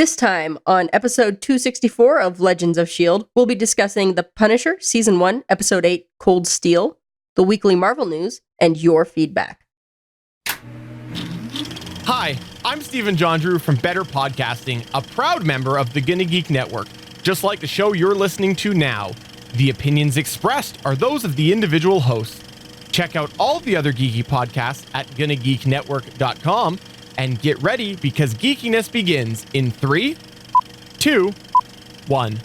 This time, on episode 264 of Legends of S.H.I.E.L.D., we'll be discussing The Punisher, Season 1, Episode 8, Cold Steel, the weekly Marvel news, and your feedback. Hi, I'm Stephen John Drew from Better Podcasting, a proud member of the Gonna Geek Network. Just like the show you're listening to now, the opinions expressed are those of the individual hosts. Check out all the other geeky podcasts at GonnaGeekNetwork.com and get ready because geekiness begins in 3, 2, 1.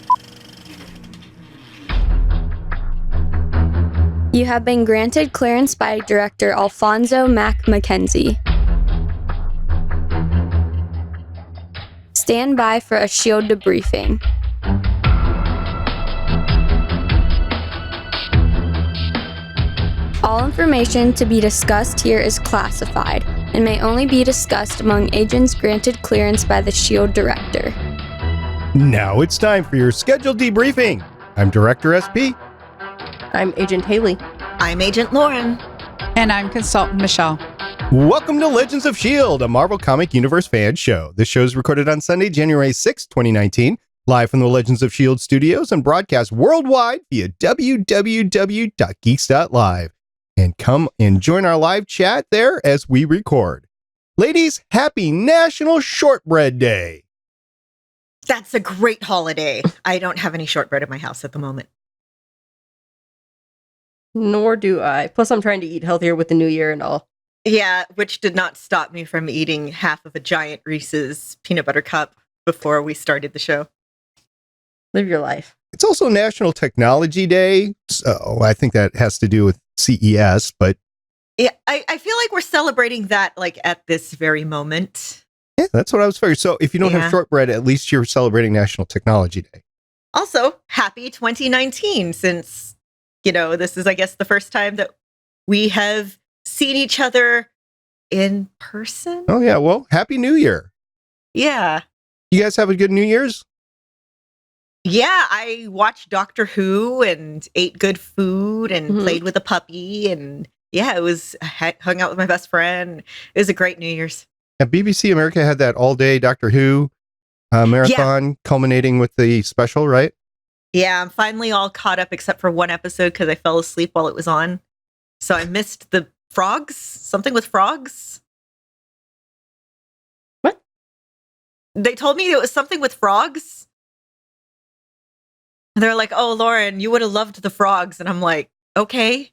You have been granted clearance by Director Alfonso Mack Mackenzie. Stand by for a S.H.I.E.L.D. debriefing. All information to be discussed here is classified and may only be discussed among agents granted clearance by the S.H.I.E.L.D. Director. Now it's time for your scheduled debriefing. I'm Director SP. I'm Agent Haley. I'm Agent Lauren. And I'm Consultant Michelle. Welcome to Legends of S.H.I.E.L.D., a Marvel Comic Universe fan show. This show is recorded on Sunday, January 6, 2019, live from the Legends of S.H.I.E.L.D. studios and broadcast worldwide via www.geeks.live. And come and join our live chat there as we record. Ladies, happy National Shortbread Day. That's a great holiday. I don't have any shortbread in my house at the moment. Nor do I. Plus, I'm trying to eat healthier with the new year and all. Yeah, which did not stop me from eating half of a giant Reese's peanut butter cup before we started the show. Live your life. It's also National Technology Day, so I think that has to do with CES, but... Yeah, I feel like we're celebrating that, like, at this very moment. Yeah, that's what I was figuring. So if you don't have shortbread, at least you're celebrating National Technology Day. Also, happy 2019, since, you know, this is, I guess, the first time that we have seen each other in person. Oh, yeah. Well, Happy New Year. Yeah. You guys have a good New Year's? Yeah, I watched Doctor Who and ate good food and played with a puppy. And yeah, I hung out with my best friend. It was a great New Year's. Yeah, BBC America had that all-day Doctor Who marathon culminating with the special, right? Yeah, I'm finally all caught up except for one episode because I fell asleep while it was on. So I missed the frogs, something with frogs. What? They told me it was something with frogs. They're like, "Oh, Lauren, you would have loved the frogs," and I'm like, "Okay."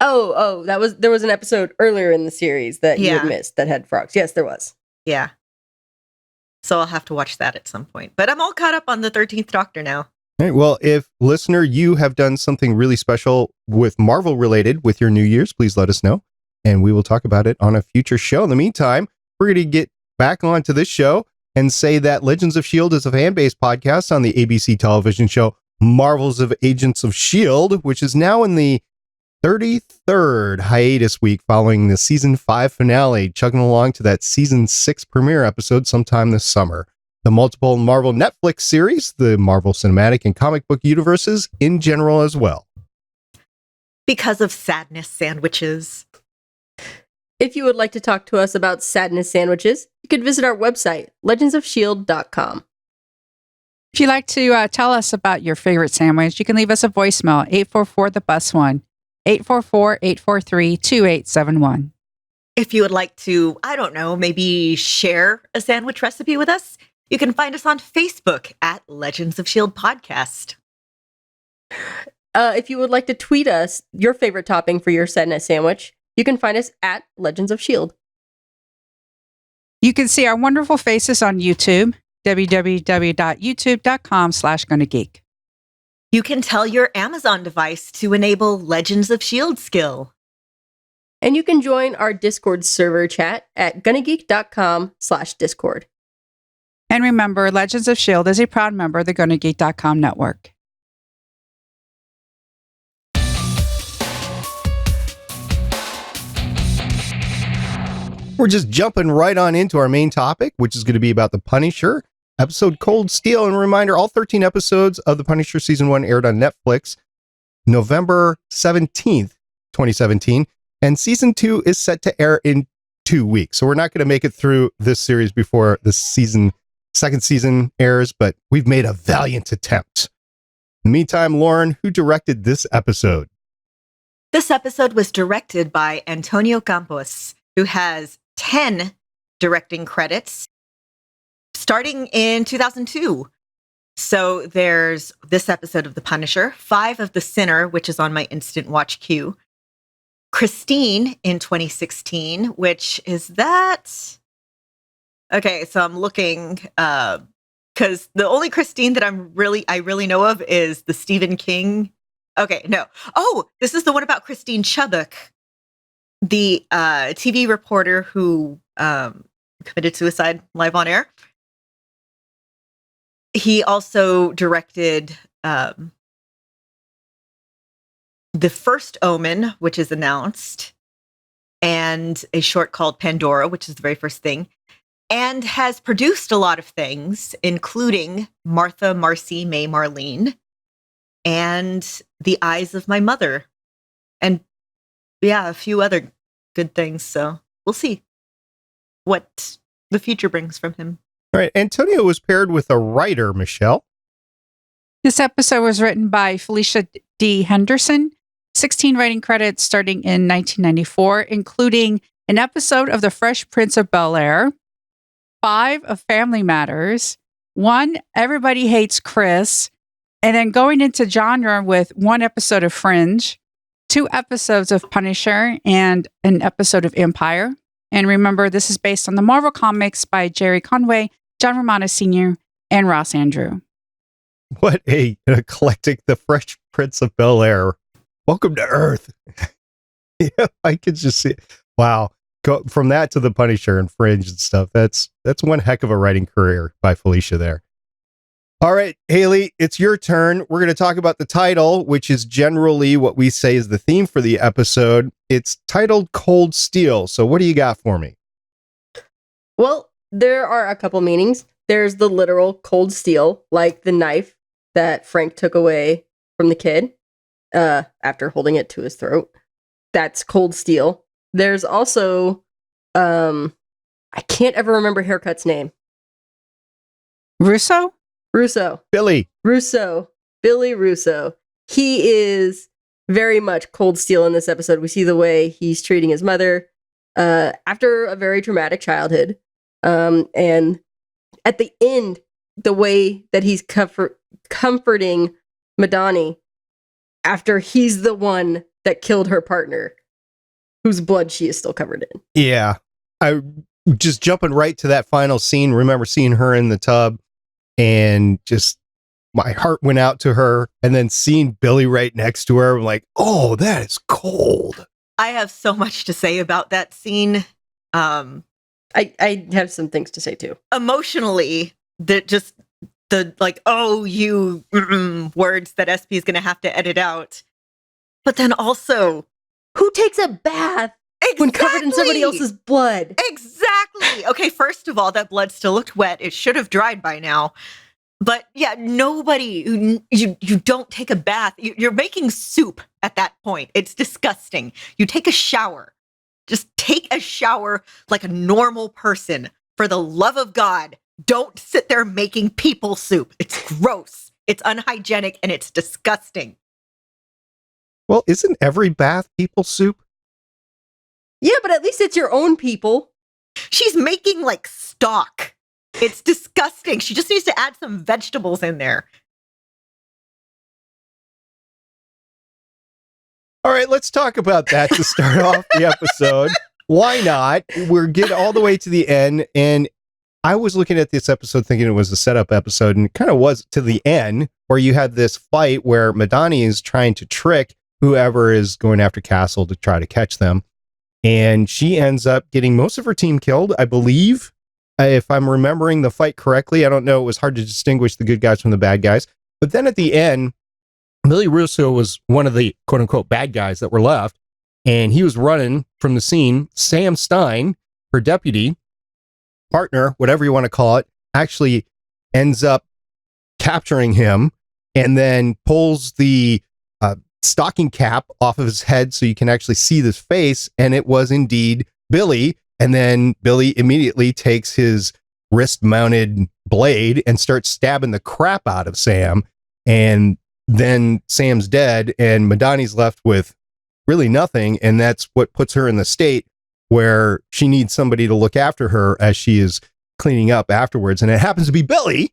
Oh, there was an episode earlier in the series that you had missed that had frogs. Yes, there was. Yeah. So I'll have to watch that at some point. But I'm all caught up on the 13th Doctor now. All right, well, if listener, you have done something really special with Marvel related with your New Year's, please let us know, and we will talk about it on a future show. In the meantime, we're going to get back onto this show and say that Legends of S.H.I.E.L.D. is a fan-based podcast on the ABC television show Marvels of Agents of S.H.I.E.L.D., which is now in the 33rd hiatus week following the season 5 finale, chugging along to that season 6 premiere episode sometime this summer. The multiple Marvel Netflix series, the Marvel Cinematic and comic book universes in general as well. Because of sadness sandwiches. If you would like to talk to us about sadness sandwiches, you could visit our website, legendsofshield.com. If you'd like to tell us about your favorite sandwich, you can leave us a voicemail, 844-THE-BUS-1, 844-843-2871. If you would like to, I don't know, maybe share a sandwich recipe with us, you can find us on Facebook at Legends of S.H.I.E.L.D. Podcast. If you would like to tweet us your favorite topping for your sadness sandwich, you can find us at Legends of S.H.I.E.L.D. You can see our wonderful faces on YouTube, www.youtube.com/GonnaGeek. You can tell your Amazon device to enable Legends of S.H.I.E.L.D. skill. And you can join our Discord server chat at GonnaGeek.com/Discord. And remember, Legends of S.H.I.E.L.D. is a proud member of the GonnaGeek.com network. We're just jumping right on into our main topic, which is going to be about The Punisher, episode Cold Steel. And a reminder, all 13 episodes of The Punisher Season 1 aired on Netflix November 17th, 2017. And Season 2 is set to air in 2 weeks. So we're not going to make it through this series before the Season second season airs, but we've made a valiant attempt. In the meantime, Lauren, who directed this episode? This episode was directed by Antonio Campos, who has 10 directing credits starting in 2002. So there's this episode of The Punisher, 5 of The Sinner, which is on my instant watch queue, Christine in 2016, which is that... Okay, so I'm looking, because the only Christine that I really know of is the Stephen King. Okay, no. Oh, this is the one about Christine Chubbuck, the TV reporter who committed suicide live on air. He also directed The First Omen, which is announced, and a short called Pandora, which is the very first thing, and has produced a lot of things, including Martha, Marcy, May, Marlene, and The Eyes of My Mother, and yeah, a few other good things. So we'll see what the future brings from him. All right. Antonio was paired with a writer, Michelle. This episode was written by Felicia D. Henderson, 16 writing credits starting in 1994, including an episode of The Fresh Prince of Bel-Air, 5 of Family Matters, 1 Everybody Hates Chris, and then going into genre with 1 episode of Fringe, 2 episodes of Punisher, and an episode of Empire. And remember, this is based on the Marvel Comics by Jerry Conway, John Romita Sr., and Ross Andrew. What an eclectic, The Fresh Prince of Bel-Air. Welcome to Earth. Yeah, I could just see it. Wow. Go from that to The Punisher and Fringe and stuff. That's one heck of a writing career by Felicia there. All right, Haley, it's your turn. We're going to talk about the title, which is generally what we say is the theme for the episode. It's titled Cold Steel. So what do you got for me? Well, there are a couple meanings. There's the literal cold steel, like the knife that Frank took away from the kid after holding it to his throat. That's cold steel. There's also, I can't ever remember Haircut's name. Russo? Billy Russo. He is very much cold steel in this episode. We see the way he's treating his mother after a very traumatic childhood. And at the end, the way that he's comforting Madani after he's the one that killed her partner, whose blood she is still covered in. Yeah. I just jumping right to that final scene. Remember seeing her in the tub and just my heart went out to her, and then seeing Billy right next to her. I'm like, oh, that is cold. I have so much to say about that scene. I have some things to say too. Emotionally, the like, oh, you words that SP is going to have to edit out. But then also, who takes a bath when covered in somebody else's blood? Exactly. Okay, first of all, that blood still looked wet. It should have dried by now. But yeah, nobody, you don't take a bath. You're making soup at that point. It's disgusting. You take a shower. Just take a shower like a normal person. For the love of God, don't sit there making people soup. It's gross. It's unhygienic and it's disgusting. Well, isn't every bath people soup? Yeah, but at least it's your own people. She's making like stock. It's disgusting. She just needs to add some vegetables in there. All right, let's talk about that to start off the episode. Why not? We're getting all the way to the end, and I was looking at this episode thinking it was a setup episode, and it kind of was to the end, where you had this fight where Madani is trying to trick whoever is going after Castle to try to catch them, and she ends up getting most of her team killed, I believe. If I'm remembering the fight correctly, I don't know. It was hard to distinguish the good guys from the bad guys. But then at the end, Billy Russo was one of the quote unquote bad guys that were left, and he was running from the scene. Sam Stein, her deputy partner, whatever you want to call it, actually ends up capturing him and then pulls the stocking cap off of his head so you can actually see this face. And it was indeed Billy. And then Billy immediately takes his wrist-mounted blade and starts stabbing the crap out of Sam. And then Sam's dead and Madani's left with really nothing. And that's what puts her in the state where she needs somebody to look after her as she is cleaning up afterwards. And it happens to be Billy,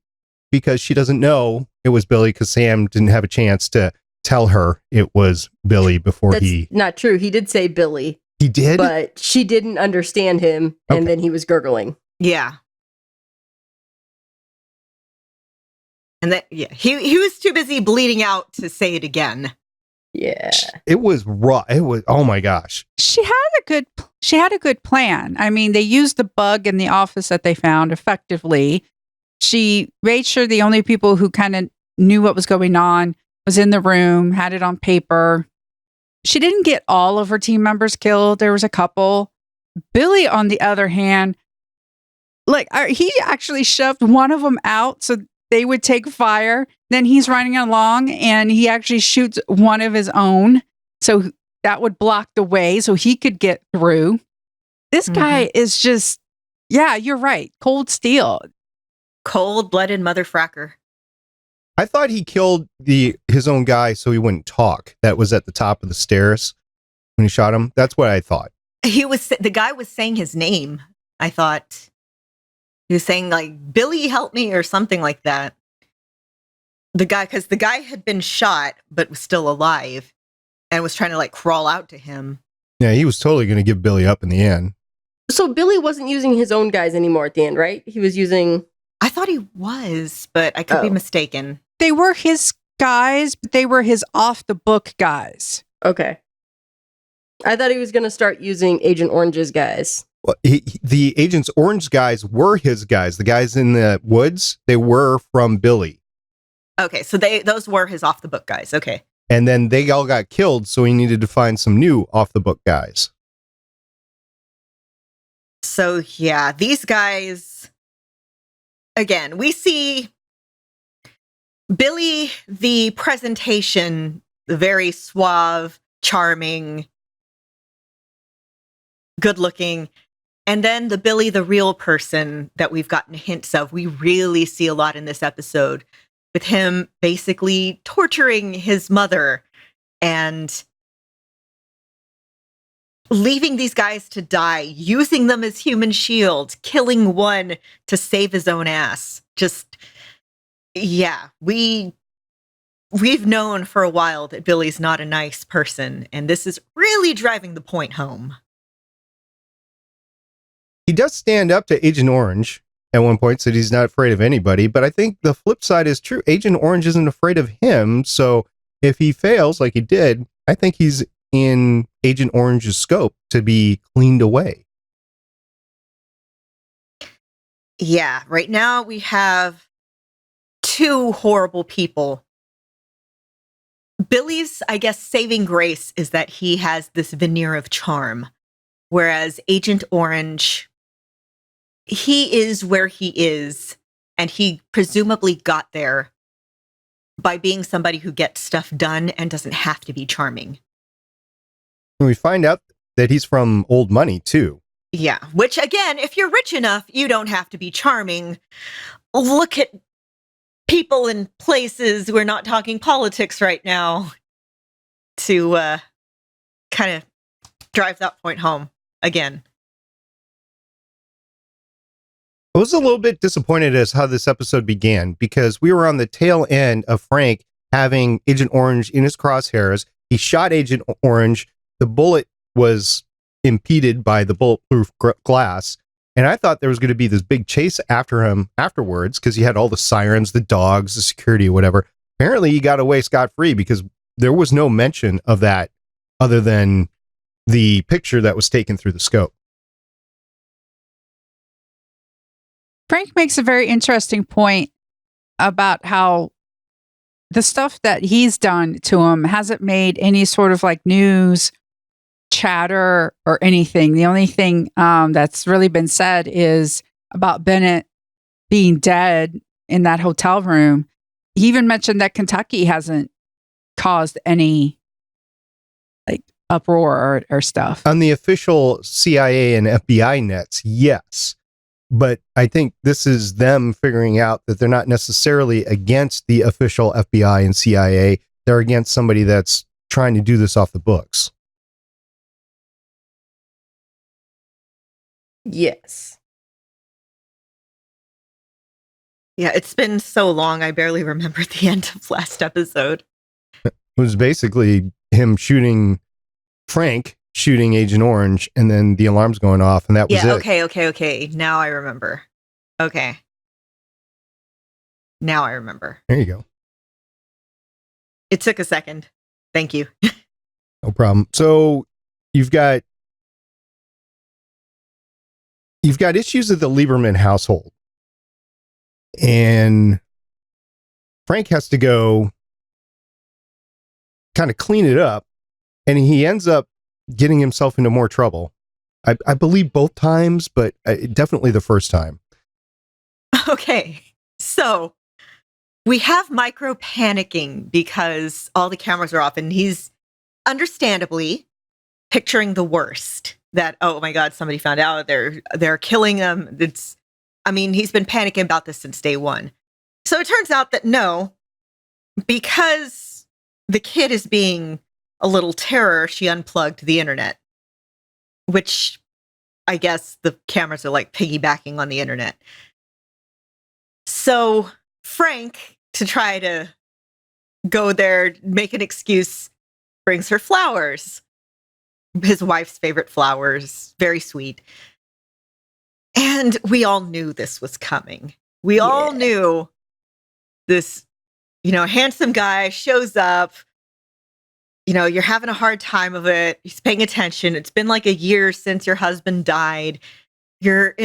because she doesn't know it was Billy because Sam didn't have a chance to tell her it was Billy before That's not true. He did say Billy. He did? But she didn't understand him, and then he was gurgling. Yeah. And that, yeah, he was too busy bleeding out to say it again. Yeah. It was raw. It was, oh my gosh. She had a good plan. I mean, they used the bug in the office that they found effectively. She made sure the only people who kind of knew what was going on was in the room, had it on paper. She didn't get all of her team members killed. There was a couple. Billy, on the other hand, he actually shoved one of them out so they would take fire. Then he's running along and he actually shoots one of his own. So that would block the way so he could get through. This guy is just, yeah, you're right. Cold steel. Cold-blooded mother fracker. I thought he killed his own guy so he wouldn't talk. That was at the top of the stairs when he shot him. That's what I thought. The guy was saying his name. I thought he was saying like, Billy, help me, or something like that. Because the guy had been shot but was still alive and was trying to like crawl out to him. Yeah, he was totally going to give Billy up in the end. So Billy wasn't using his own guys anymore at the end, right? He was using... I thought he was, but I could be mistaken. They were his guys, but they were his off-the-book guys. Okay. I thought he was going to start using Agent Orange's guys. Well, the Agent Orange guys were his guys. The guys in the woods, they were from Billy. Okay, so those were his off-the-book guys. Okay. And then they all got killed, so he needed to find some new off-the-book guys. So, yeah, these guys... Again, we see Billy, the presentation, very suave, charming, good looking. And then the Billy, the real person that we've gotten hints of, we really see a lot in this episode with him basically torturing his mother and leaving these guys to die, using them as human shields, killing one to save his own ass. Just, yeah, we've known for a while that Billy's not a nice person, and this is really driving the point home. He does stand up to Agent Orange at one point, said he's not afraid of anybody, but I think the flip side is true. Agent Orange isn't afraid of him, so if he fails like he did, I think he's in Agent Orange's scope to be cleaned away. Yeah, right now we have two horrible people. Billy's, I guess, saving grace is that he has this veneer of charm, whereas Agent Orange, he is where he is, and he presumably got there by being somebody who gets stuff done and doesn't have to be charming. And we find out that he's from old money, too. Yeah, which, again, if you're rich enough, you don't have to be charming. Look at people in places, we're not talking politics right now, to kind of drive that point home again. I was a little bit disappointed as how this episode began, because we were on the tail end of Frank having Agent Orange in his crosshairs. He shot Agent Orange. The bullet was impeded by the bulletproof glass. And I thought there was going to be this big chase after him afterwards, because he had all the sirens, the dogs, the security, whatever. Apparently he got away scot-free because there was no mention of that other than the picture that was taken through the scope. Frank makes a very interesting point about how the stuff that he's done to him hasn't made any sort of like news chatter or anything. The only thing that's really been said is about Bennett being dead in that hotel room. He even mentioned that Kentucky hasn't caused any like uproar or stuff. On the official CIA and FBI nets, yes. But I think this is them figuring out that they're not necessarily against the official FBI and CIA. They're against somebody that's trying to do this off the books. Yes. Yeah, it's been so long, I barely remember the end of last episode. It was basically him shooting Agent Orange, and then the alarms going off, and that was it. Okay. Now I remember. Okay. Now I remember. There you go. It took a second. Thank you. No problem. So you've got issues of the Lieberman household, and Frank has to go kind of clean it up, and he ends up getting himself into more trouble. I believe both times, but definitely the first time. Okay. So we have Micro panicking because all the cameras are off, and he's understandably picturing the worst. That, oh my God, somebody found out, they're killing him. He's been panicking about this since day one. So it turns out that no, because the kid is being a little terror, she unplugged the internet, which I guess the cameras are like piggybacking on the internet. So Frank, to try to go there, make an excuse, brings her flowers. His wife's favorite flowers. Very sweet. And we all knew this was coming. We all knew this, handsome guy shows up. You're having a hard time of it. He's paying attention. It's been like a year since your husband died. You're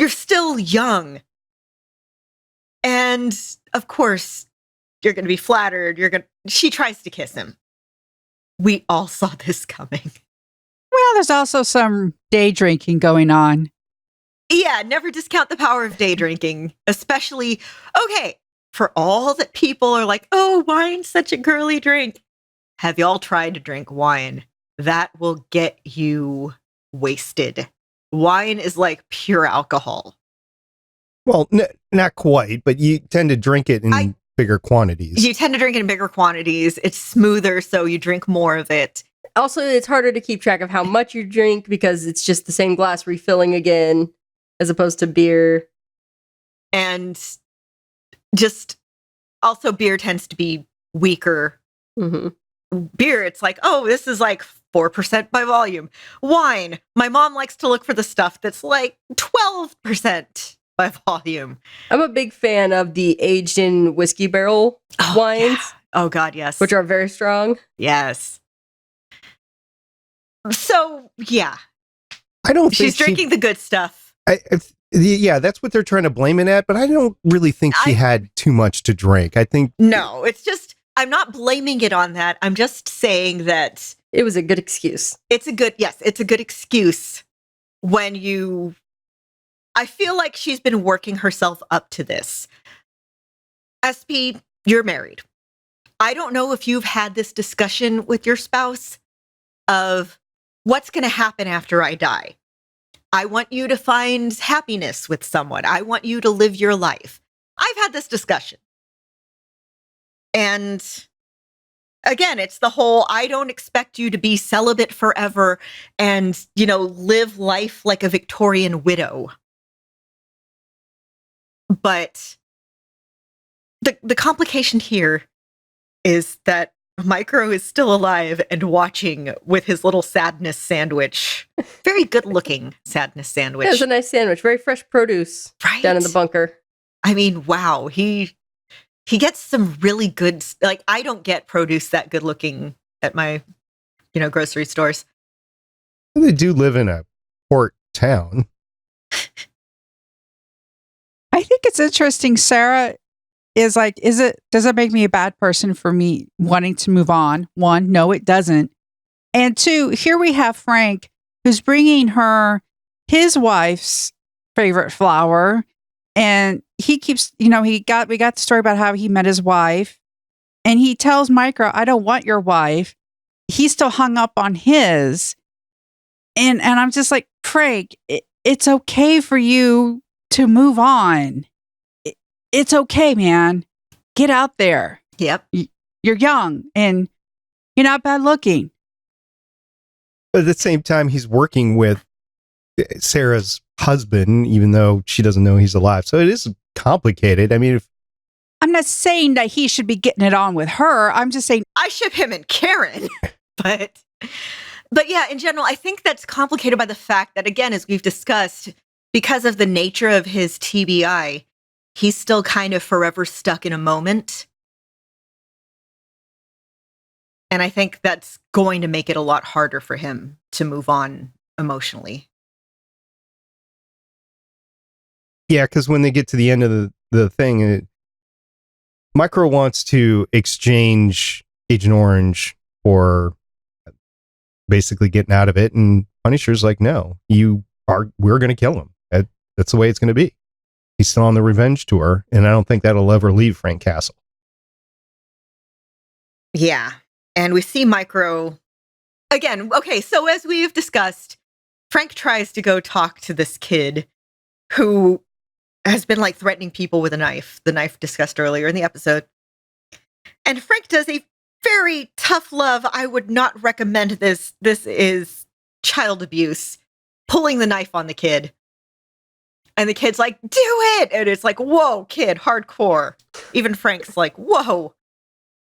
still young. And of course, you're going to be flattered. She tries to kiss him. We all saw this coming. Well, there's also some day drinking going on. Yeah, never discount the power of day drinking, especially, for all that people are like, oh, wine's such a girly drink. Have y'all tried to drink wine? That will get you wasted. Wine is like pure alcohol. Well, not quite, but you tend to drink it in bigger quantities. You tend to drink it in bigger quantities. It's smoother, so you drink more of it. Also, it's harder to keep track of how much you drink because it's just the same glass refilling again, as opposed to beer. And just also beer tends to be weaker. Mm-hmm. Beer, it's like, oh, this is like 4% by volume. Wine, my mom likes to look for the stuff that's like 12% by volume. I'm a big fan of the aged in whiskey barrel wines. Yeah. Oh, God, yes. Which are very strong. Yes. So, yeah. I don't think she's drinking the good stuff. That's what they're trying to blame it at, but I don't really think she had too much to drink. I think... No, it's just... I'm not blaming it on that. I'm just saying that... It was a good excuse. It's a good excuse when you... I feel like she's been working herself up to this. SP, you're married. I don't know if you've had this discussion with your spouse of what's going to happen after I die. I want you to find happiness with someone. I want you to live your life. I've had this discussion. And again, it's the whole, I don't expect you to be celibate forever and, live life like a Victorian widow. But the complication here is that Micro is still alive and watching with his little sadness sandwich. Very good looking sadness sandwich. It was a nice sandwich. Very fresh produce down in the bunker. I mean, wow. He gets some really good, like, I don't get produce that good looking at my, grocery stores. They do live in a port town. I think it's interesting. Sarah is like, does it make me a bad person for me wanting to move on? One, no, it doesn't. And two, here we have Frank who's bringing her his wife's favorite flower. And he keeps, we got the story about how he met his wife, and he tells Micro, I don't want your wife. He's still hung up on his. And I'm just like, Frank, it's okay for you to move on. It's okay, man. Get out there. Yep. You're young and you're not bad looking. But at the same time, he's working with Sarah's husband, even though she doesn't know he's alive. So it is complicated. I mean, if I'm not saying that he should be getting it on with her. I'm just saying I ship him and Karen. but yeah, in general, I think that's complicated by the fact that, again, as we've discussed, because of the nature of his TBI, he's still kind of forever stuck in a moment. And I think that's going to make it a lot harder for him to move on emotionally. yeah, because when they get to the end of the thing, Micro wants to exchange Agent Orange for basically getting out of it, and Punisher's like, no, we're going to kill him. That's the way it's going to be. He's still on the revenge tour, and I don't think that'll ever leave Frank Castle. Yeah. And we see Micro again. Okay, so as we've discussed, Frank tries to go talk to this kid who has been like threatening people with a knife, the knife discussed earlier in the episode. And Frank does a very tough love. I would not recommend this. This is child abuse, pulling the knife on the kid. And the kid's like, do it. And it's like, whoa, kid, hardcore. Even Frank's like, whoa.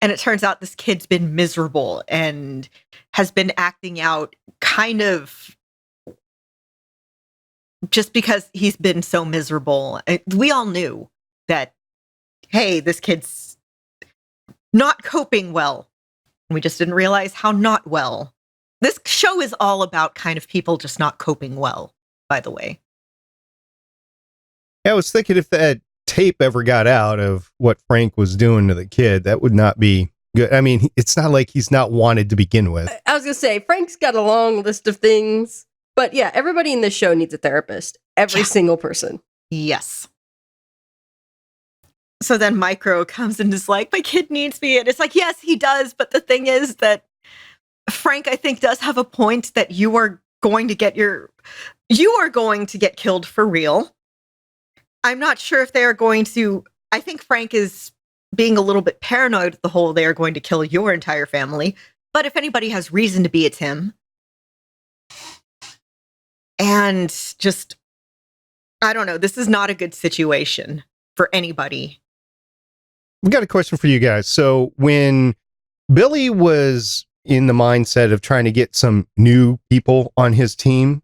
And it turns out this kid's been miserable and has been acting out kind of just because he's been so miserable. We all knew that, hey, this kid's not coping well. We just didn't realize how not well. This show is all about kind of people just not coping well, by the way. Yeah, I was thinking if that tape ever got out of what Frank was doing to the kid, that would not be good. I mean, it's not like he's not wanted to begin with. I was going to say, Frank's got a long list of things. But yeah, everybody in this show needs a therapist. Every single person. Yes. So then Micro comes and is like, my kid needs me. And it's like, yes, he does. But the thing is that Frank, I think, does have a point that you are going to get killed for real. I'm not sure if they are going to. I think Frank is being a little bit paranoid with the whole they are going to kill your entire family. But if anybody has reason to be, it's him. And just, I don't know. This is not a good situation for anybody. We got a question for you guys. So when Billy was in the mindset of trying to get some new people on his team,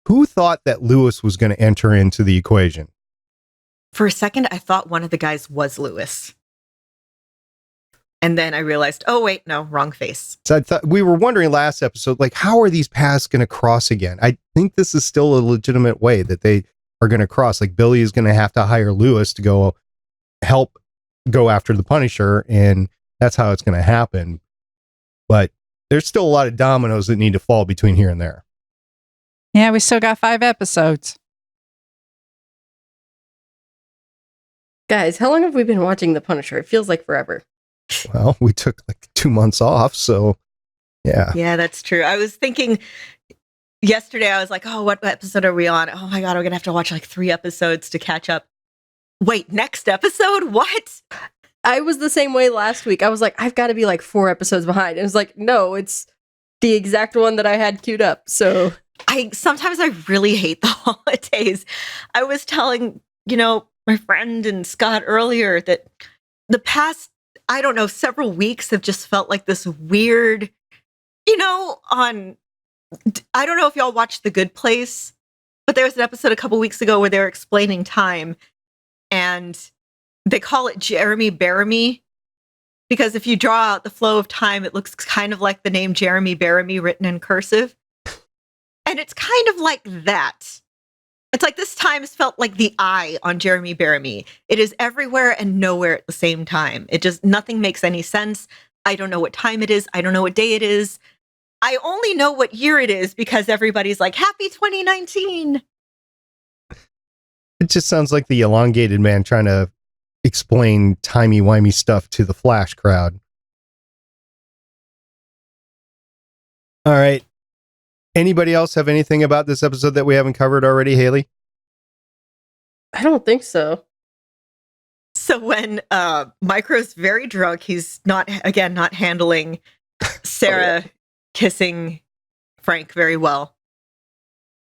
who thought that Lewis was going to enter into the equation? For a second, I thought one of the guys was Lewis. And then I realized, oh, wait, no, wrong face. So I thought, we were wondering last episode, like, how are these paths going to cross again? I think this is still a legitimate way that they are going to cross. Like, Billy is going to have to hire Lewis to go help go after the Punisher, and that's how it's going to happen. But there's still a lot of dominoes that need to fall between here and there. Yeah, we still got 5 episodes. Guys, how long have we been watching The Punisher? It feels like forever. Well, we took like 2 months off, so yeah. Yeah, that's true. I was thinking yesterday, I was like, oh, what episode are we on? Oh my God, we're going to have to watch like 3 episodes to catch up. Wait, next episode? What? I was the same way last week. I was like, I've got to be like 4 episodes behind. It was like, no, it's the exact one that I had queued up. So sometimes I really hate the holidays. I was telling, my friend and Scott earlier that the past, I don't know, several weeks have just felt like this weird, I don't know if y'all watched The Good Place, but there was an episode a couple weeks ago where they were explaining time, and they call it Jeremy Bearimy, because if you draw out the flow of time, it looks kind of like the name Jeremy Bearimy written in cursive. And it's kind of like that. It's like this time has felt like the eye on Jeremy Bearimy. It is everywhere and nowhere at the same time. Nothing makes any sense. I don't know what time it is. I don't know what day it is. I only know what year it is because everybody's like, happy 2019. It just sounds like the elongated man trying to explain timey-wimey stuff to the Flash crowd. All right. Anybody else have anything about this episode that we haven't covered already, Haley? I don't think so. So when Micro's very drunk, he's not handling Sarah kissing Frank very well.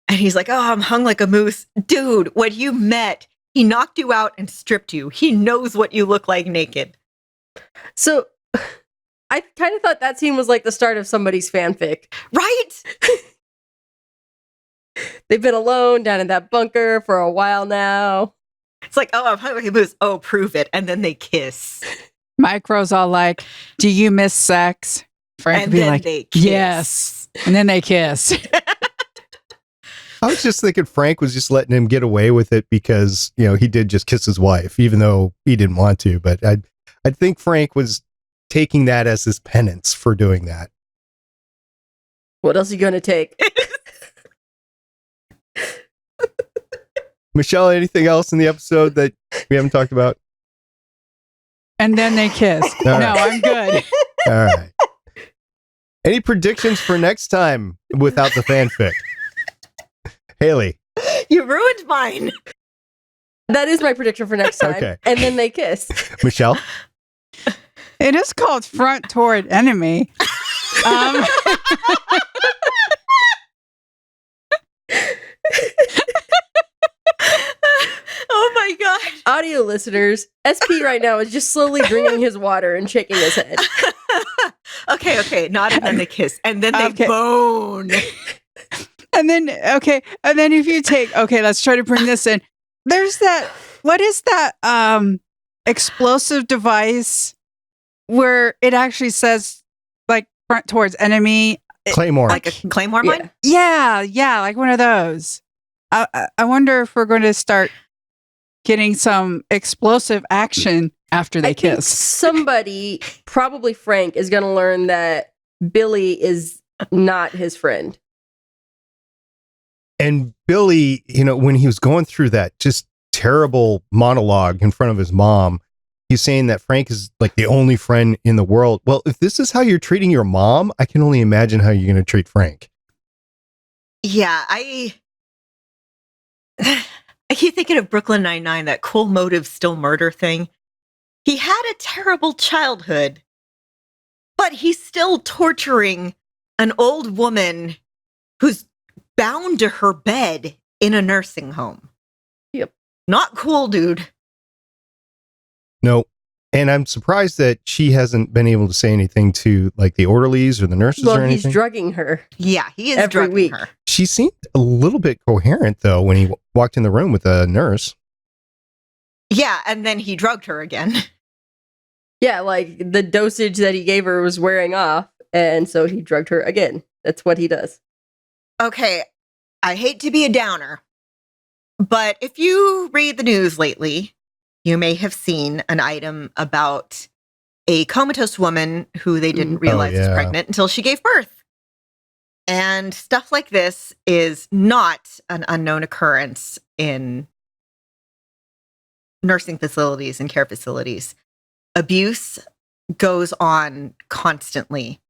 And he's like, "Oh, I'm hung like a moose." Dude, when you met, he knocked you out and stripped you. He knows what you look like naked. So I kind of thought that scene was like the start of somebody's fanfic. Right? They've been alone down in that bunker for a while now. It's like, "Oh, I'm hung like a moose." "Oh, prove it." And then they kiss. Micro's all like, "Do you miss sex?" Frank And would be then like, they kiss. "Yes." And then they kiss. I was just thinking Frank was just letting him get away with it because, he did just kiss his wife, even though he didn't want to. But I think Frank was taking that as his penance for doing that. What else are you going to take? Michelle, anything else in the episode that we haven't talked about? And then they kiss. All No, right. I'm good. All right. Any predictions for next time without the fanfic? Haley. You ruined mine. That is my prediction for next time. Okay. And then they kiss. Michelle? It is called Front Toward Enemy. Oh my gosh. Audio listeners, SP right now is just slowly drinking his water and shaking his head. Okay. Not and then they kiss. And then they Okay. bone. And then if you take, let's try to bring this in. There's that, what is that explosive device where it actually says like front towards enemy? Claymore. Like a claymore mine? Yeah, like one of those. I wonder if we're going to start getting some explosive action after they I think kiss. somebody, probably Frank, is going to learn that Billy is not his friend. And Billy, when he was going through that just terrible monologue in front of his mom, he's saying that Frank is like the only friend in the world. Well, if this is how you're treating your mom, I can only imagine how you're going to treat Frank. Yeah, I keep thinking of Brooklyn Nine-Nine, that cool motive, still murder thing. He had a terrible childhood, but he's still torturing an old woman who's bound to her bed in a nursing home. Yep. Not cool, dude. No. And I'm surprised that she hasn't been able to say anything to like the orderlies or the nurses Well, or he's anything. drugging her. Yeah, he is Every drugging week. her. She seemed a little bit coherent though when he walked in the room with the nurse. Yeah, and then he drugged her again. Yeah, like the dosage that he gave her was wearing off, and so he drugged her again. That's what he does. Okay, I hate to be a downer, but if you read the news lately, you may have seen an item about a comatose woman who they didn't realize was yeah. pregnant until she gave birth. And stuff like this is not an unknown occurrence in nursing facilities and care facilities. Abuse goes on constantly.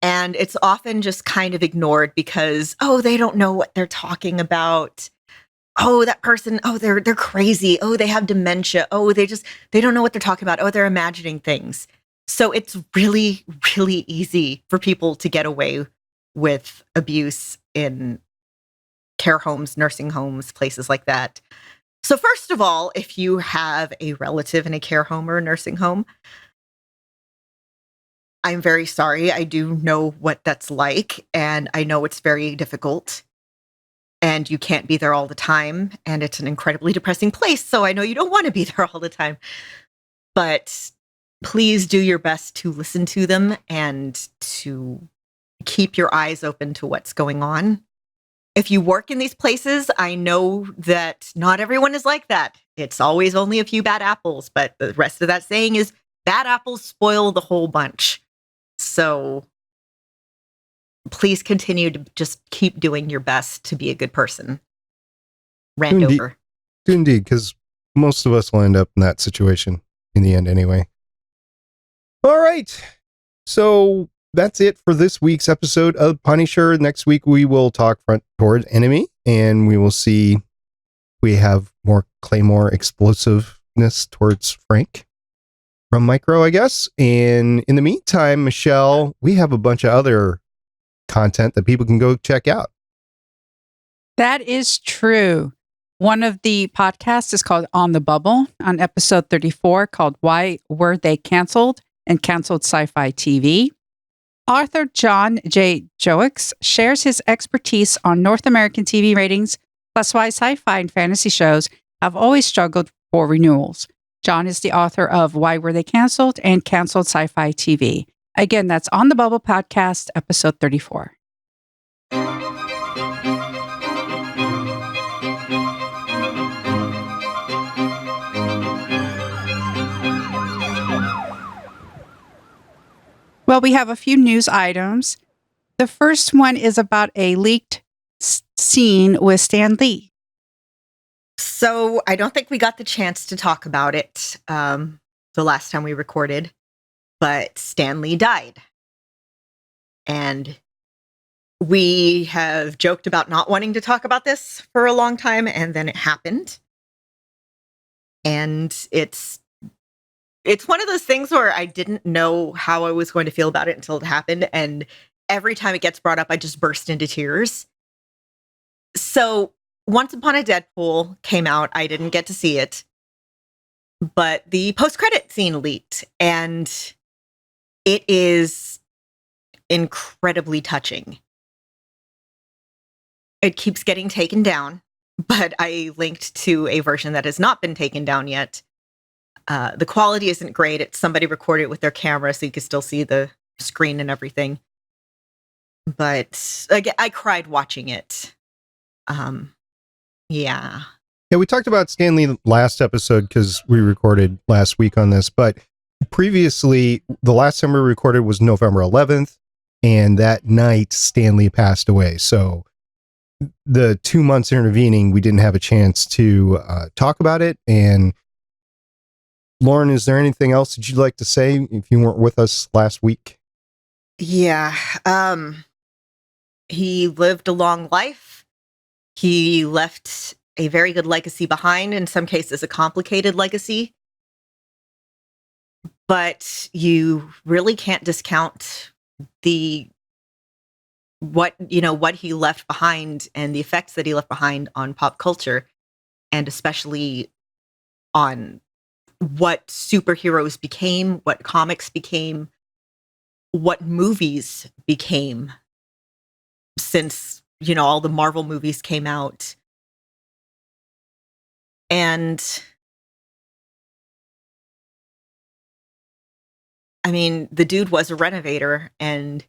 And it's often just kind of ignored because, they don't know what they're talking about. Oh, that person, they're crazy. Oh, they have dementia. Oh, they don't know what they're talking about. Oh, they're imagining things. So it's really, really easy for people to get away with abuse in care homes, nursing homes, places like that. So first of all, if you have a relative in a care home or a nursing home, I'm very sorry. I do know what that's like, and I know it's very difficult, and you can't be there all the time, and it's an incredibly depressing place, so I know you don't want to be there all the time. But please do your best to listen to them and to keep your eyes open to what's going on. If you work in these places, I know that not everyone is like that. It's always only a few bad apples, but the rest of that saying is bad apples spoil the whole bunch. So please continue to just keep doing your best to be a good person. Rant Indeed. over. Indeed, because most of us will end up in that situation in the end anyway. All right. So that's it for this week's episode of Punisher. Next week, we will talk front towards enemy, and we will see we have more Claymore explosiveness towards Frank from Micro, I guess. And in the meantime, Michelle, we have a bunch of other content that people can go check out. That is true. One of the podcasts is called On the Bubble, on episode 34, called Why Were They Canceled? And Canceled Sci-Fi TV. Author John J. Joix shares his expertise on North American TV ratings, plus why sci-fi and fantasy shows have always struggled for renewals. John is the author of Why Were They Canceled? And Canceled Sci-Fi TV. Again, that's On the Bubble podcast, episode 34. Well, we have a few news items. The first one is about a leaked scene with Stan Lee. So I don't think we got the chance to talk about it the last time we recorded, but Stan Lee died. And we have joked about not wanting to talk about this for a long time, and then it happened. And it's one of those things where I didn't know how I was going to feel about it until it happened. And every time it gets brought up, I just burst into tears. So Once Upon a Deadpool came out. I didn't get to see it, but the post-credit scene leaked, and it is incredibly touching. It keeps getting taken down, but I linked to a version that has not been taken down yet. The quality isn't great. It's somebody recorded it with their camera, so you can still see the screen and everything. But again, I cried watching it. Yeah. Yeah, we talked about Stan Lee last episode because we recorded last week on this, but previously, the last time we recorded was November 11th, and that night, Stan Lee passed away. So the 2 months intervening, we didn't have a chance to talk about it. And Lauren, is there anything else that you'd like to say if you weren't with us last week? Yeah. He lived a long life. He left a very good legacy behind, in some cases a complicated legacy. But you really can't discount what he left behind and the effects that he left behind on pop culture, and especially on what superheroes became, what comics became, what movies became since, all the Marvel movies came out. And I mean, the dude was a renovator, and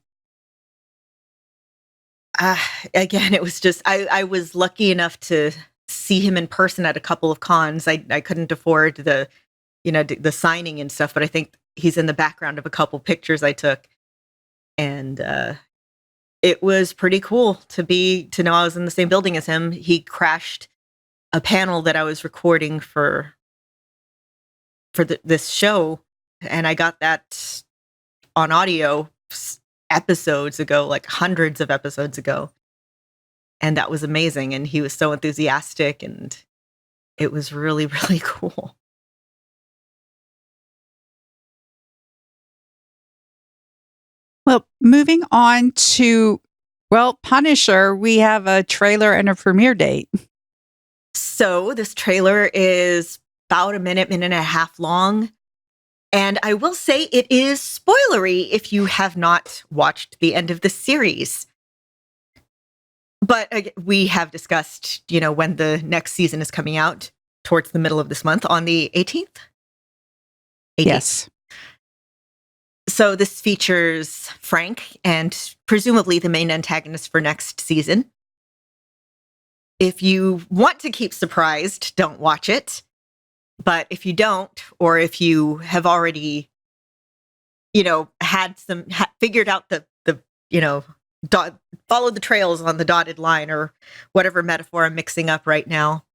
again, it was just, I was lucky enough to see him in person at a couple of cons. I couldn't afford the signing and stuff, but I think he's in the background of a couple pictures I took. And it was pretty cool to know I was in the same building as him. He crashed a panel that I was recording for this show, and I got that on audio episodes ago, like hundreds of episodes ago. And that was amazing. And he was so enthusiastic, and it was really, really cool. Well, moving on to, Punisher, we have a trailer and a premiere date. So this trailer is about a minute and a half long. And I will say it is spoilery if you have not watched the end of the series. But we have discussed, when the next season is coming out, towards the middle of this month, on the 18th? Yes. So this features Frank and presumably the main antagonist for next season. If you want to keep surprised, don't watch it. But if you don't, or if you have already, figured out the follow the trails on the dotted line, or whatever metaphor I'm mixing up right now,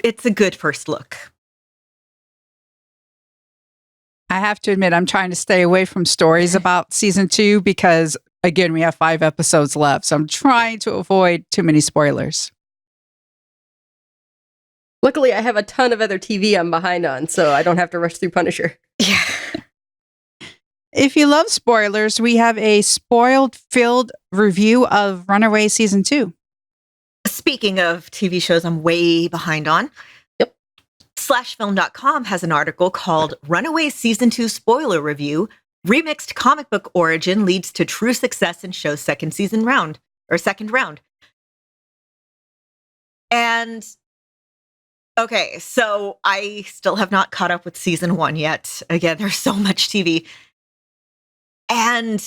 it's a good first look. I have to admit, I'm trying to stay away from stories about season 2 because, again, we have 5 episodes left. So I'm trying to avoid too many spoilers. Luckily, I have a ton of other TV I'm behind on, so I don't have to rush through Punisher. Yeah. If you love spoilers, we have a spoiled-filled review of Runaway Season 2. Speaking of TV shows I'm way behind on, Yep. /film.com has an article called Runaway Season 2 Spoiler Review, Remixed Comic Book Origin Leads to True Success in Show's Second Round. And, okay, so I still have not caught up with Season 1 yet. Again, there's so much TV. And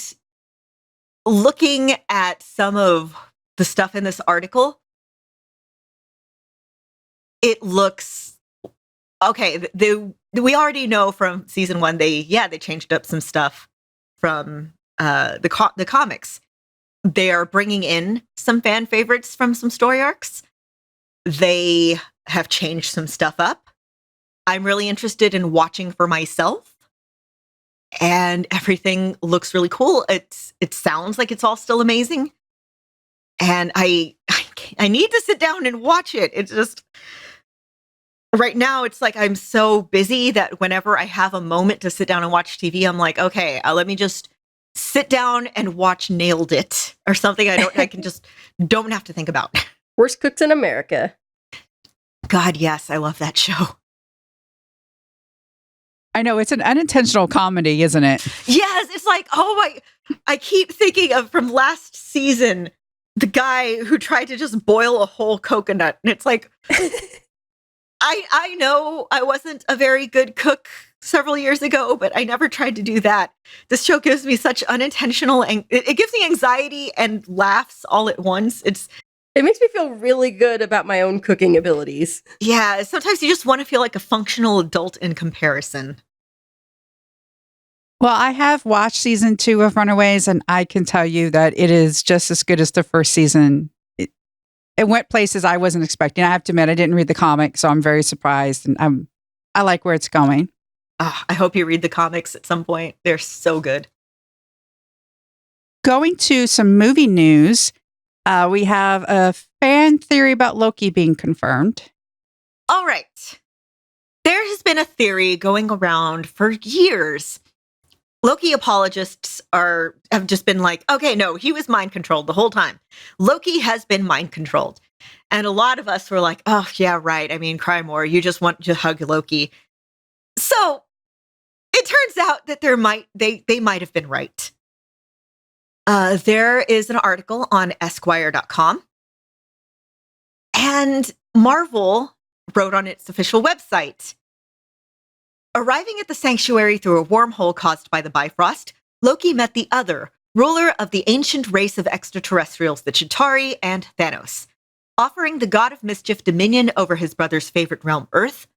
looking at some of the stuff in this article, it looks okay. We already know from Season 1 they changed up some stuff from the comics. They are bringing in some fan favorites from some story arcs. They have changed some stuff up. I'm really interested in watching for myself. And everything looks really cool. It sounds like it's all still amazing. And I need to sit down and watch it. It's just right now it's like I'm so busy that whenever I have a moment to sit down and watch TV, I'm like, okay, let me just sit down and watch Nailed It or something I can just don't have to think about. Worst Cooks in America. God, yes, I love that show. I know, it's an unintentional comedy, isn't it? Yes, it's like, I keep thinking of from last season, the guy who tried to just boil a whole coconut. And it's like, I know I wasn't a very good cook several years ago, but I never tried to do that. This show gives me such unintentional, and it gives me anxiety and laughs all at once. It makes me feel really good about my own cooking abilities. Yeah, sometimes you just want to feel like a functional adult in comparison. Well, I have watched season 2 of Runaways, and I can tell you that it is just as good as the first season. It went places I wasn't expecting. I have to admit, I didn't read the comic, so I'm very surprised, and I like where it's going. Oh, I hope you read the comics at some point. They're so good. Going to some movie news, we have a fan theory about Loki being confirmed. All right. There has been a theory going around for years. Loki apologists have just been like, okay, no, he was mind controlled the whole time. Loki has been mind controlled. And a lot of us were like, oh, yeah, right. I mean, cry more. You just want to hug Loki. So it turns out that they might have been right. There is an article on Esquire.com. And Marvel wrote on its official website, arriving at the sanctuary through a wormhole caused by the Bifrost, Loki met the Other, ruler of the ancient race of extraterrestrials, the Chitauri, and Thanos. Offering the god of mischief dominion over his brother's favorite realm, Earth,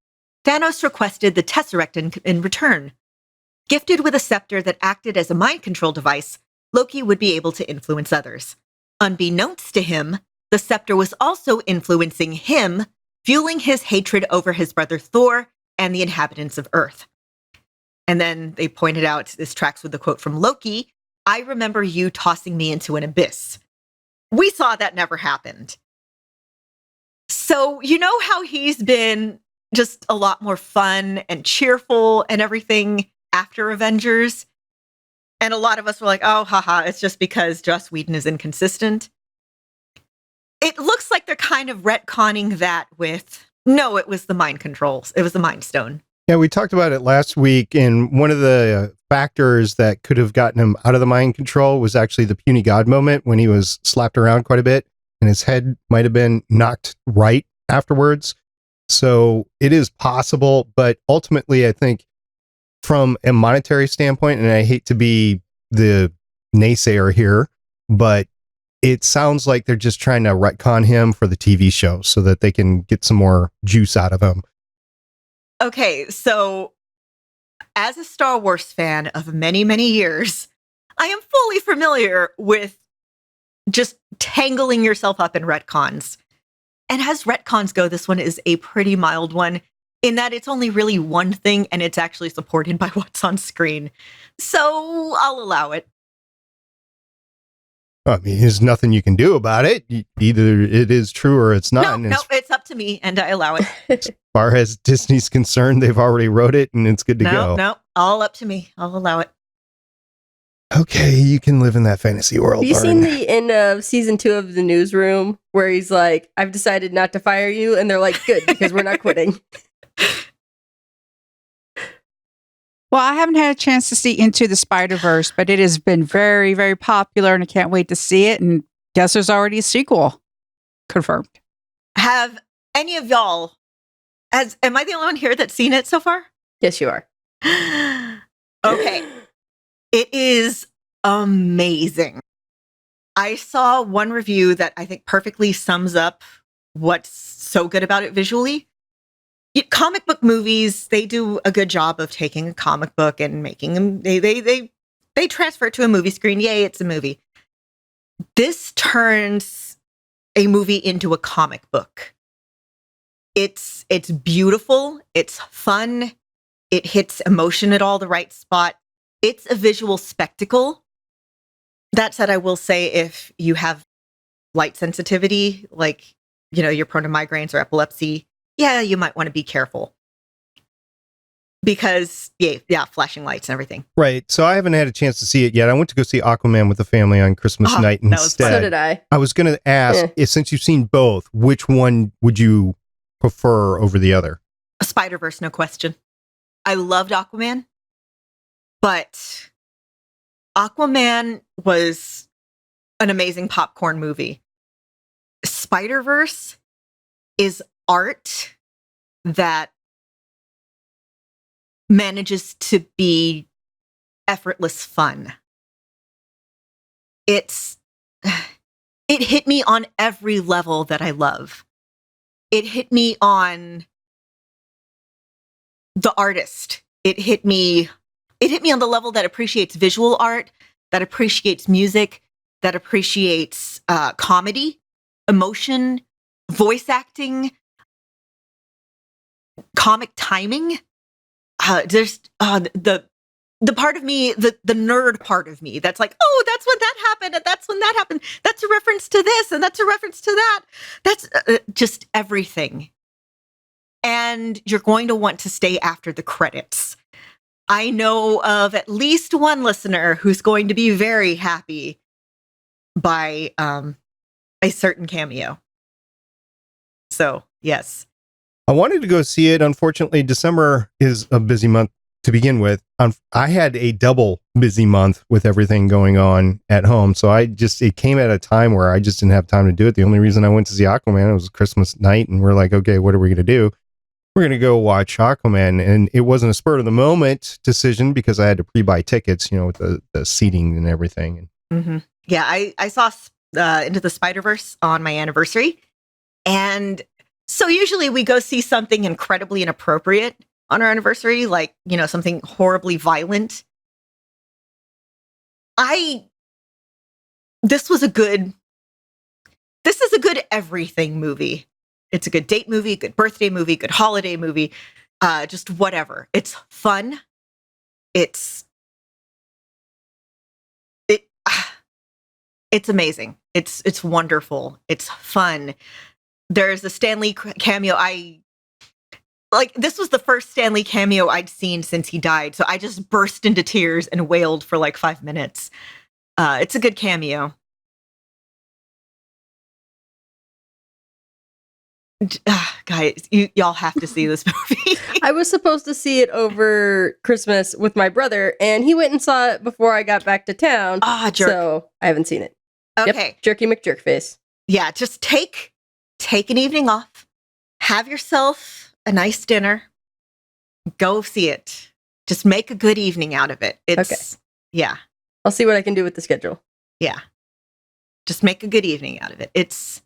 Thanos requested the Tesseract in return. Gifted with a scepter that acted as a mind control device, Loki would be able to influence others. Unbeknownst to him, the scepter was also influencing him, fueling his hatred over his brother Thor and the inhabitants of Earth. And then they pointed out, this tracks with the quote from Loki, I remember you tossing me into an abyss. We saw that never happened. So you know how he's been just a lot more fun and cheerful and everything after Avengers? And a lot of us were like, oh, haha, it's just because Joss Whedon is inconsistent. It looks like they're kind of retconning that with, no, it was the mind controls. It was the Mind Stone. Yeah, we talked about it last week, and one of the factors that could have gotten him out of the mind control was actually the puny god moment when he was slapped around quite a bit, and his head might have been knocked right afterwards. So it is possible, but ultimately I think from a monetary standpoint, and I hate to be the naysayer here, but it sounds like they're just trying to retcon him for the TV show so that they can get some more juice out of him. Okay, so as a Star Wars fan of many, many years, I am fully familiar with just tangling yourself up in retcons. And as retcons go, this one is a pretty mild one. in that it's only really one thing and it's actually supported by what's on screen. So I'll allow it. I mean, there's nothing you can do about it. Either it is true or it's not. No, And no, it's up to me and I allow it. as far as Disney's concerned, they've already wrote it and it's good to go. No, all up to me. I'll allow it. Okay, you can live in that fantasy world. Have you Lauren. seen the end of season 2 of The Newsroom where he's like, I've decided not to fire you? And they're like, good, because we're not quitting. Well, I haven't had a chance to see Into the Spider-Verse, but it has been very, very popular and I can't wait to see it. And guess there's already a sequel confirmed. Have any of y'all, am I the only one here that's seen it so far? Yes, you are. Okay. It is amazing. I saw one review that I think perfectly sums up what's so good about it visually. Comic book movies, they do a good job of taking a comic book and making them, they transfer it to a movie screen. Yay, it's a movie. This turns a movie into a comic book. It's beautiful, it's fun, it hits emotion at all the right spot. It's a visual spectacle. That said, I will say if you have light sensitivity, like, you're prone to migraines or epilepsy, yeah, you might want to be careful. Because, yeah, flashing lights and everything. Right. So I haven't had a chance to see it yet. I went to go see Aquaman with the family on Christmas night instead. So did I. I was going to ask, since you've seen both, which one would you prefer over the other? A Spider-Verse, no question. I loved Aquaman, but Aquaman was an amazing popcorn movie. Spider-Verse is art that manages to be effortless fun. It hit me on every level that I love. It hit me on the artist. It hit me on the level that appreciates visual art, that appreciates music, that appreciates comedy, emotion, voice acting, comic timing. There's the part of me, the nerd part of me that's like, oh, that's when that happened, and that's when that happened. That's a reference to this, and that's a reference to that. That's just everything. And you're going to want to stay after the credits. I know of at least one listener who's going to be very happy by a certain cameo. So, yes. I wanted to go see it. Unfortunately, December is a busy month to begin with. I had a double busy month with everything going on at home. So it came at a time where I just didn't have time to do it. The only reason I went to see Aquaman, it was Christmas night, and we're like, okay, what are we going to do? We're going to go watch Aquaman. And it wasn't a spur of the moment decision because I had to pre-buy tickets, with the seating and everything. Mm-hmm. Yeah, I saw Into the Spider-Verse on my anniversary. And so usually we go see something incredibly inappropriate on our anniversary, like, something horribly violent. This is a good everything movie. It's a good date movie, good birthday movie, good holiday movie, just whatever. It's fun. It's amazing. It's wonderful. It's fun. There's a Stan Lee cameo. This was the first Stan Lee cameo I'd seen since he died. So I just burst into tears and wailed for like 5 minutes. It's a good cameo. Guys, y'all have to see this movie. I was supposed to see it over Christmas with my brother, and he went and saw it before I got back to town. Jerk. So I haven't seen it. Okay. Yep, Jerky McJerkface. Yeah, just take an evening off. Have yourself a nice dinner. Go see it. Just make a good evening out of it. Okay. Yeah. I'll see what I can do with the schedule. Yeah. Just make a good evening out of it. It's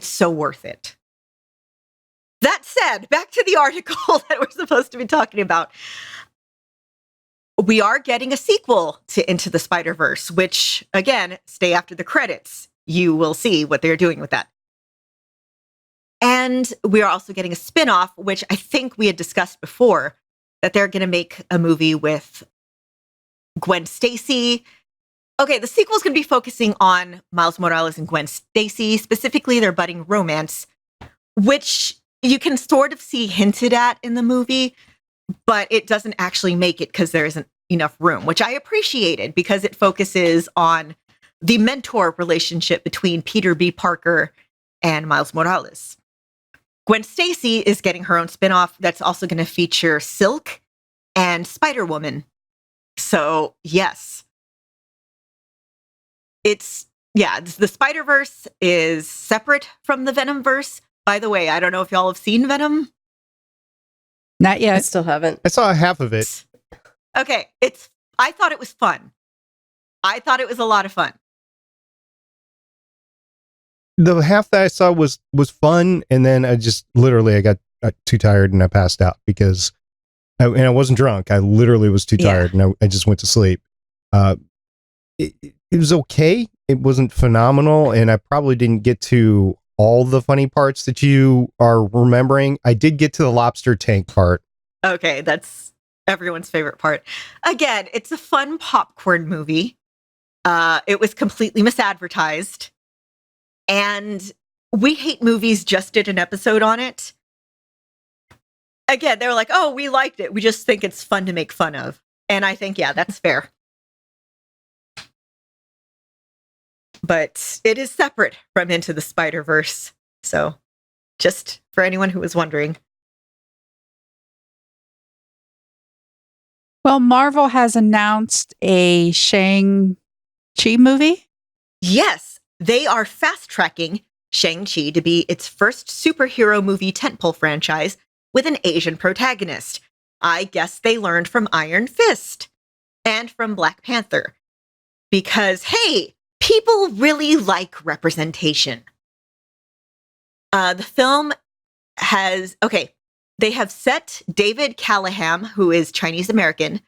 so worth it. That said, back to the article that we're supposed to be talking about. We are getting a sequel to Into the Spider-Verse, which, again, stay after the credits. You will see what they're doing with that. And And we are also getting a spinoff, which I think we had discussed before, that they're going to make a movie with Gwen Stacy. Okay, the sequel is going to be focusing on Miles Morales and Gwen Stacy, specifically their budding romance, which you can sort of see hinted at in the movie, but it doesn't actually make it because there isn't enough room, which I appreciated because it focuses on the mentor relationship between Peter B. Parker and Miles Morales. Gwen Stacy is getting her own spinoff that's also going to feature Silk and Spider-Woman. So, yes. The Spider-Verse is separate from the Venom-verse. By the way, I don't know if y'all have seen Venom. Not I yet. still haven't. I saw half of it. Okay, I thought it was fun. I thought it was a lot of fun. The half that I saw was fun, and then I got too tired and I passed out because I wasn't drunk. I literally was too tired and I just went to sleep. It was okay. It wasn't phenomenal, and I probably didn't get to all the funny parts that you are remembering. I did get to the lobster tank part. Okay, that's everyone's favorite part. Again, it's a fun popcorn movie. It was completely misadvertised. And We Hate Movies just did an episode on it. Again, they were like, oh, we liked it. We just think it's fun to make fun of. And I think, yeah, that's fair. But it is separate from Into the Spider-Verse. So just for anyone who was wondering. Well, Marvel has announced a Shang-Chi movie. Yes, they are fast-tracking Shang-Chi to be its first superhero movie tentpole franchise with an Asian protagonist. I guess they learned from Iron Fist and from Black Panther. Because, hey, people really like representation. The film they have set David Callahan, who is Chinese American,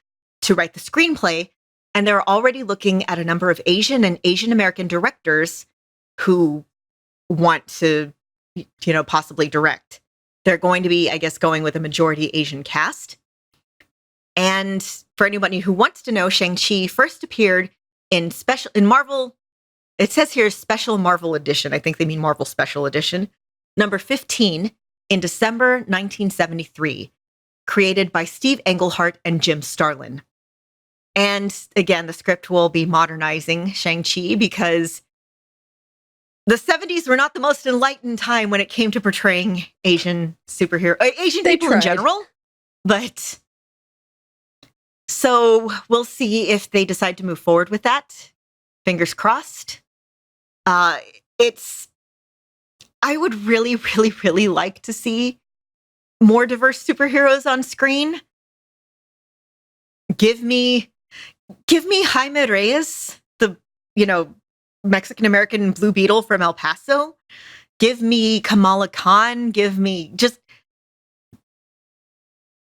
to write the screenplay, and they're already looking at a number of Asian and Asian American directors who want to, possibly direct. They're going to be, I guess, going with a majority Asian cast. And for anybody who wants to know, Shang-Chi first appeared in Marvel. It says here Special Marvel Edition. I think they mean Marvel Special Edition. Number 15 in December 1973, created by Steve Englehart and Jim Starlin. And again, the script will be modernizing Shang-Chi because the 70s were not the most enlightened time when it came to portraying Asian people in general. But so we'll see if they decide to move forward with that. Fingers crossed. I would really, really, really like to see more diverse superheroes on screen. Give me Jaime Reyes, the, Mexican-American Blue Beetle from El Paso. Give me Kamala Khan. Gimme.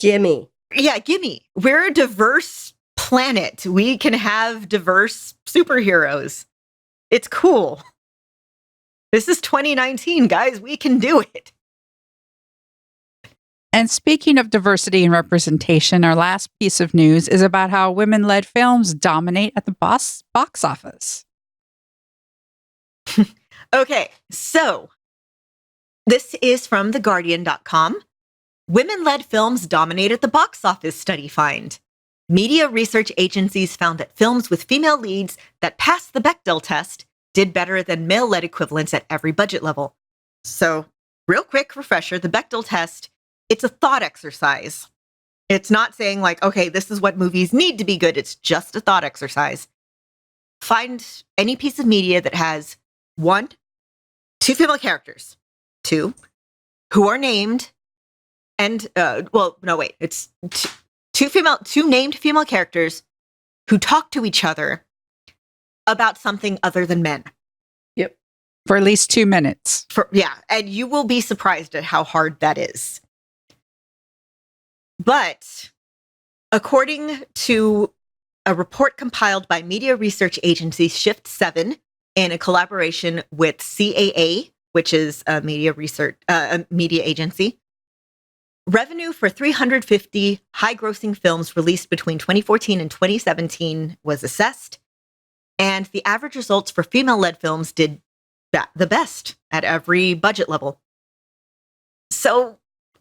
Yeah, gimme. We're a diverse planet. We can have diverse superheroes. It's cool. This is 2019, guys. We can do it. And speaking of diversity and representation, our last piece of news is about how women-led films dominate at the box office. Okay, so this is from theguardian.com. Women-led films dominate at the box office, study find. Media research agencies found that films with female leads that passed the Bechdel test did better than male-led equivalents at every budget level. So, real quick refresher, the Bechdel test, it's a thought exercise. It's not saying like, okay, this is what movies need to be good. It's just a thought exercise. Find any piece of media that has 1, 2 female characters, 2, who are named, and, it's 2 named female characters who talk to each other about something other than men. Yep. For at least 2 minutes. And you will be surprised at how hard that is. But according to a report compiled by media research agency Shift 7 in a collaboration with CAA, which is a media agency. Revenue for 350 high-grossing films released between 2014 and 2017 was assessed, and the average results for female-led films did the best at every budget level. So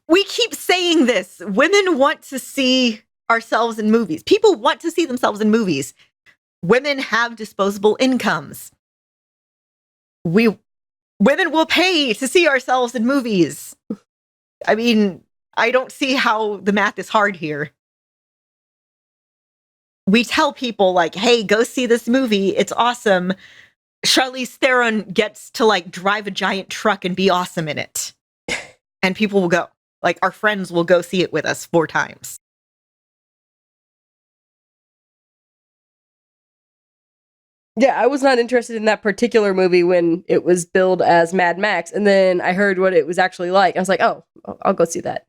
we keep saying this. Women want to see ourselves in movies. People want to see themselves in movies. Women have disposable incomes. Women will pay to see ourselves in movies. I mean, I don't see how the math is hard here. We tell people like, hey, go see this movie. It's awesome. Charlize Theron gets to like drive a giant truck and be awesome in it. And people will go. Like our friends will go see it with us 4 times. Yeah, I was not interested in that particular movie when it was billed as Mad Max, and then I heard what it was actually like. I was like, oh, I'll go see that.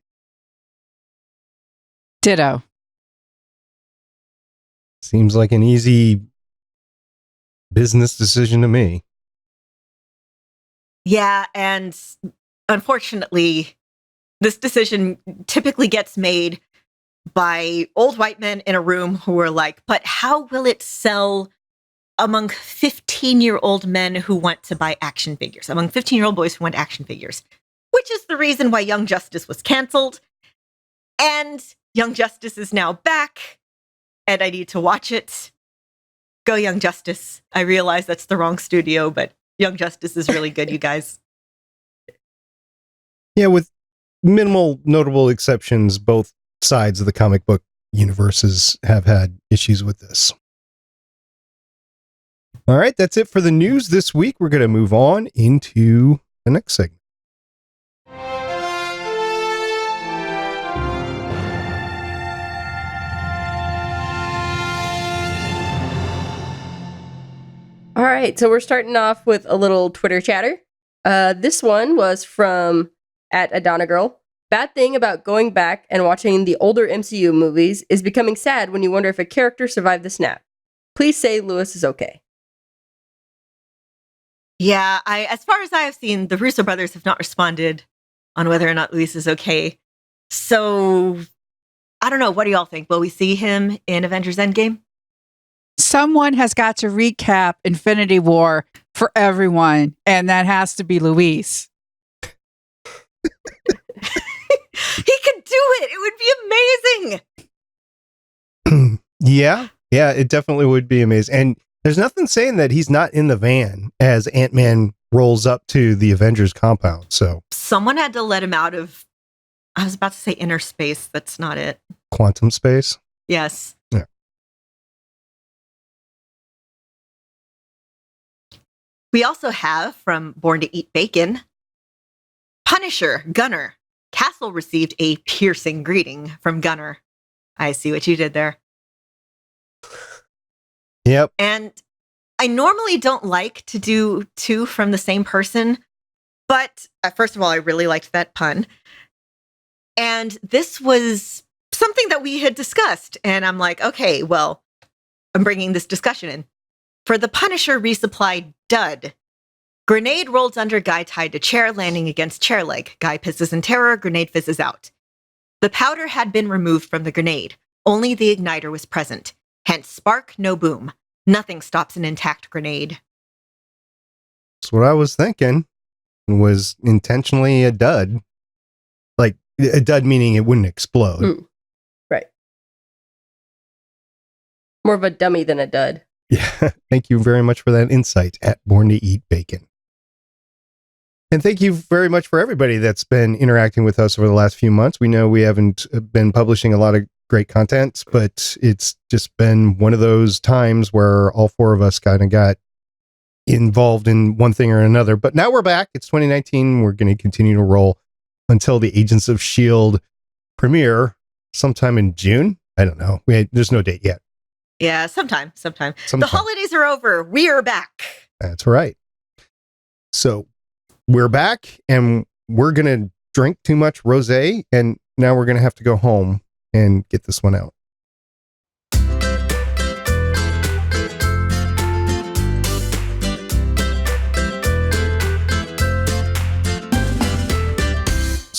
Ditto. Seems like an easy business decision to me. Yeah, and unfortunately, this decision typically gets made by old white men in a room who are like, but how will it sell among 15-year-old men who want to buy action figures, among 15-year-old boys who want action figures, which is the reason why Young Justice was canceled. And Young Justice is now back, and I need to watch it. Go Young Justice. I realize that's the wrong studio, but Young Justice is really good, you guys. Yeah, with minimal notable exceptions, both sides of the comic book universes have had issues with this. All right, that's it for the news this week. We're going to move on into the next segment. All right, so we're starting off with a little Twitter chatter. This one was from @AdonnaGirl. Bad thing about going back and watching the older MCU movies is becoming sad when you wonder if a character survived the snap. Please say Lewis is okay. Yeah, as far as I have seen, the Russo brothers have not responded on whether or not Luis is okay. So, I don't know. What do y'all think? Will we see him in Avengers Endgame? Someone has got to recap Infinity War for everyone, and that has to be Luis. He could do it. It would be amazing. Yeah, it definitely would be amazing. And there's nothing saying that he's not in the van as Ant-Man rolls up to the Avengers compound. So someone had to let him out of, I was about to say inner space. That's not it. Quantum space? Yes. Yeah. We also have from Born to Eat Bacon, Punisher, Gunner. Castle received a piercing greeting from Gunner. I see what you did there. Yep. And I normally don't like to do 2 from the same person, but first of all, I really liked that pun. And this was something that we had discussed. And I'm like, okay, well, I'm bringing this discussion in. For the Punisher resupply dud, grenade rolls under guy tied to chair, landing against chair leg. Guy pisses in terror, grenade fizzes out. The powder had been removed from the grenade. Only the igniter was present. Hence spark, no boom. Nothing stops an intact grenade. That's what I was thinking. Was intentionally a dud. Like, a dud meaning it wouldn't explode. Right. More of a dummy than a dud. Yeah. Thank you very much for that insight @Born to Eat Bacon. And thank you very much for everybody that's been interacting with us over the last few months. We know we haven't been publishing a lot of great content, but it's just been one of those times where all 4 of us kind of got involved in one thing or another. But now we're back. It's 2019. We're going to continue to roll until the Agents of S.H.I.E.L.D. premiere sometime in June. I don't know. There's no date yet. Yeah, sometime. The holidays are over. We are back. That's right. So we're back, and we're going to drink too much rosé, and now we're going to have to go home and get this one out.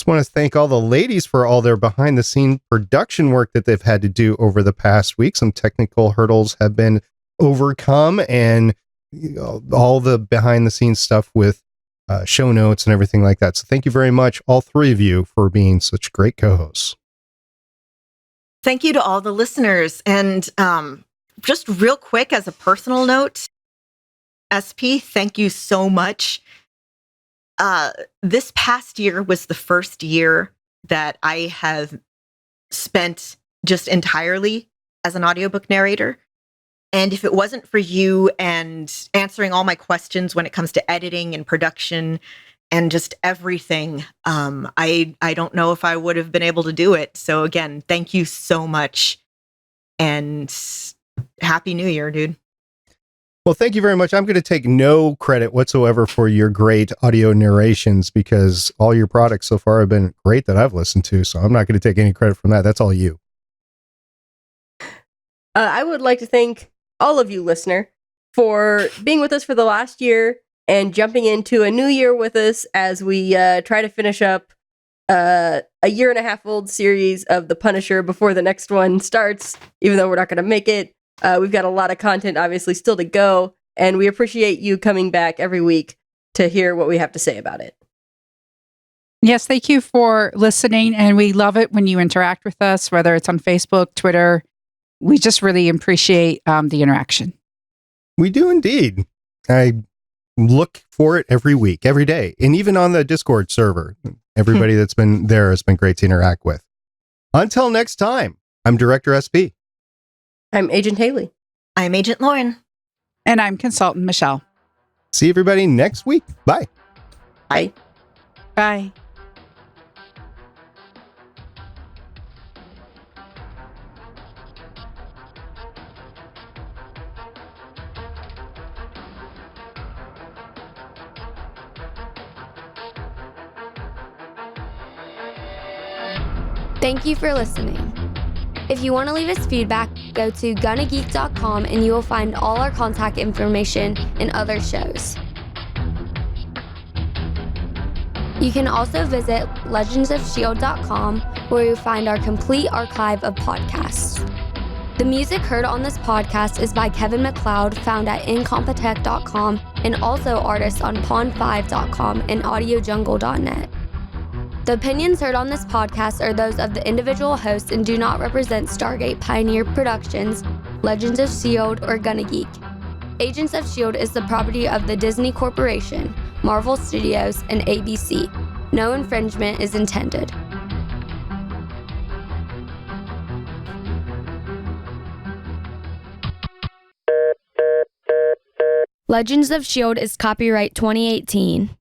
Just want to thank all the ladies for all their behind the scene production work that they've had to do over the past week. Some technical hurdles have been overcome, and all the behind the scenes stuff with show notes and everything like that. So thank you very much, all three of you, for being such great co-hosts. Thank you to all the listeners. And just real quick, as a personal note, SP, thank you so much. This past year was the first year that I have spent just entirely as an audiobook narrator. And if it wasn't for you and answering all my questions when it comes to editing and production and just everything, I don't know if I would have been able to do it. So again, thank you so much. And Happy New Year, dude. Well, thank you very much. I'm going to take no credit whatsoever for your great audio narrations, because all your products so far have been great that I've listened to. So I'm not going to take any credit from that. That's all you. I would like to thank all of you, listener, for being with us for the last year and jumping into a new year with us as we try to finish up a 1.5 year old series of The Punisher before the next one starts, even though we're not going to make it. We've got a lot of content, obviously, still to go, and we appreciate you coming back every week to hear what we have to say about it. Yes, thank you for listening, and we love it when you interact with us, whether it's on Facebook, Twitter. We just really appreciate the interaction. We do indeed. I look for it every week, every day, and even on the Discord server. Everybody that's been there has been great to interact with. Until next time, I'm Director SP. I'm Agent Haley. I'm Agent Lauren. And I'm Consultant Michelle. See everybody next week. Bye. Bye. Bye. Thank you for listening. If you want to leave us feedback, go to gonnageek.com and you will find all our contact information and other shows. You can also visit legendsofshield.com, where you'll find our complete archive of podcasts. The music heard on this podcast is by Kevin MacLeod, found at incompetech.com, and also artists on pond5.com and audiojungle.net. The opinions heard on this podcast are those of the individual hosts and do not represent Stargate Pioneer Productions, Legends of S.H.I.E.L.D., or Gonna Geek. Agents of S.H.I.E.L.D. is the property of the Disney Corporation, Marvel Studios, and ABC. No infringement is intended. Legends of S.H.I.E.L.D. is copyright 2018.